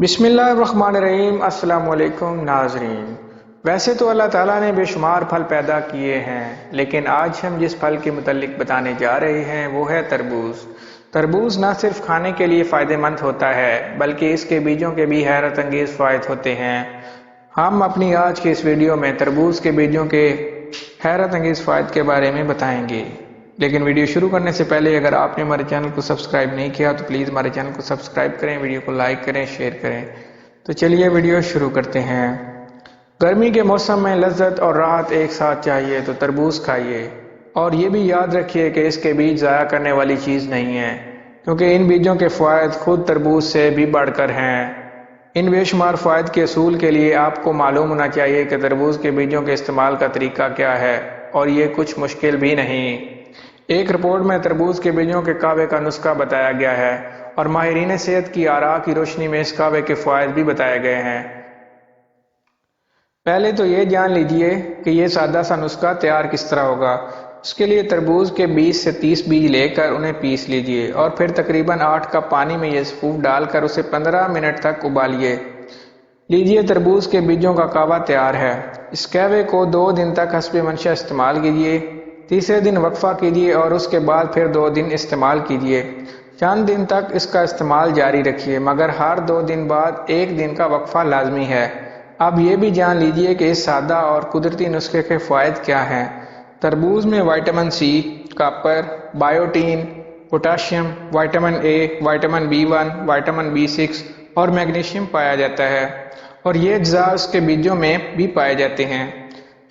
बिस्मिल्लाहिर्रहमानिर्रहीम। अस्सलाम वालेकुम नाज़रीन। वैसे तो अल्लाह ताला ने बेशुमार फल पैदा किए हैं, लेकिन आज हम जिस फल के मुतल्लिक बताने जा रहे हैं वो है तरबूज। तरबूज न सिर्फ खाने के लिए फ़ायदेमंद होता है बल्कि इसके बीजों के भी हैरत अंगेज़ फ़ायदे होते हैं। हम अपनी आज की इस वीडियो में तरबूज के बीजों के हैरत अंगेज़ फ़ायदे के बारे में बताएंगे। लेकिन वीडियो शुरू करने से पहले अगर आपने हमारे चैनल को सब्सक्राइब नहीं किया तो प्लीज़ हमारे चैनल को सब्सक्राइब करें, वीडियो को लाइक करें, शेयर करें। तो चलिए वीडियो शुरू करते हैं। गर्मी के मौसम में लज्जत और राहत एक साथ चाहिए तो तरबूज खाइए, और ये भी याद रखिए कि इसके बीज ज़ाया करने वाली चीज़ नहीं है, क्योंकि इन बीजों के फ़ायदे खुद तरबूज से भी बढ़कर हैं। इन बेशुमार फ़ायदे के असूल के लिए आपको मालूम होना चाहिए कि तरबूज के बीजों के इस्तेमाल का तरीका क्या है, और ये कुछ मुश्किल भी नहीं। एक रिपोर्ट में तरबूज के बीजों के कहवे का नुस्खा बताया गया है और माहिरीन सेहत की आरा की रोशनी में इस कहवे के फ़ायदे भी बताए गए हैं। पहले तो ये जान लीजिए कि ये सादा सा नुस्खा तैयार किस तरह होगा। इसके लिए तरबूज के 20 से 30 बीज लेकर उन्हें पीस लीजिए और फिर तकरीबन 8 कप पानी में ये सफ़ूफ डालकर उसे 15 मिनट तक उबालिए लीजिए। तरबूज के बीजों का कहवा तैयार है। इस कहवे को 2 दिन तक हस्बे मंशा इस्तेमाल कीजिए। तीसरे दिन वक्फा कीजिए और उसके बाद फिर 2 दिन इस्तेमाल कीजिए। चंद दिन तक इसका इस्तेमाल जारी रखिए, मगर हर 2 दिन बाद 1 दिन का वक्फा लाजमी है। अब ये भी जान लीजिए कि इस सादा और कुदरती नुस्खे के फ़ायदे क्या हैं। तरबूज में vitamin C, copper, biotin, potassium, vitamin A, vitamin B1, vitamin B6 और मैग्नीशियम पाया जाता है, और ये अज्जा उसके बीजों में भी पाए जाते हैं।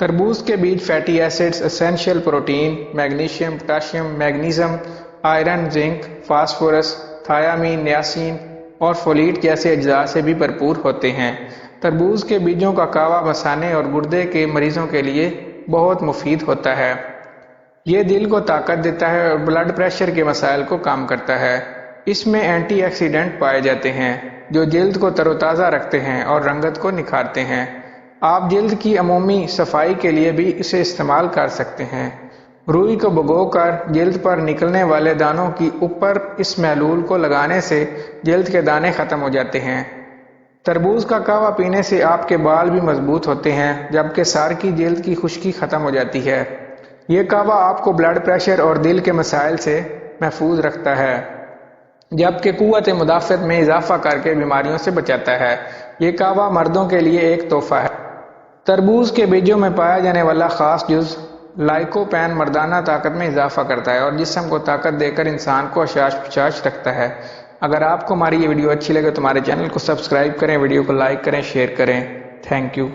तरबूज के बीज fatty acids, essential protein, magnesium, potassium, magnesium, iron, zinc, phosphorus, thiamine, niacin और फोलेट जैसे अज्जा से भी भरपूर होते हैं। तरबूज के बीजों का कहवा मसाने और गुर्दे के मरीजों के लिए बहुत मुफीद होता है। ये दिल को ताकत देता है और ब्लड प्रेशर के मसाइल को कम करता है। इसमें एंटीऑक्सीडेंट पाए जाते हैं जो जल्द को तरोताज़ा रखते हैं और रंगत को निखारते हैं। आप जल्द की अमूमी सफाई के लिए भी इसे इस्तेमाल कर सकते हैं। रुई को भिगोकर जल्द पर निकलने वाले दानों की ऊपर इस महलूल को लगाने से जल्द के दाने ख़त्म हो जाते हैं। तरबूज का कहवा पीने से आपके बाल भी मजबूत होते हैं, जबकि सर की जल्द की खुश्की ख़त्म हो जाती है। ये कहवा आपको ब्लड प्रेशर और दिल के मसाइल से महफूज रखता है, जबकि कुव्वत मुदाफ़त में इजाफा करके बीमारियों से बचाता है। ये कहवा मर्दों के लिए एक तोहफा है। तरबूज के बीजों में पाया जाने वाला ख़ास जुज़ लाइकोपेन मर्दाना ताकत में इजाफा करता है और जिस्म को ताकत देकर इंसान को अशाश रखता है। अगर आपको हमारी ये वीडियो अच्छी लगे तो हमारे चैनल को सब्सक्राइब करें, वीडियो को लाइक करें, शेयर करें। Thank you.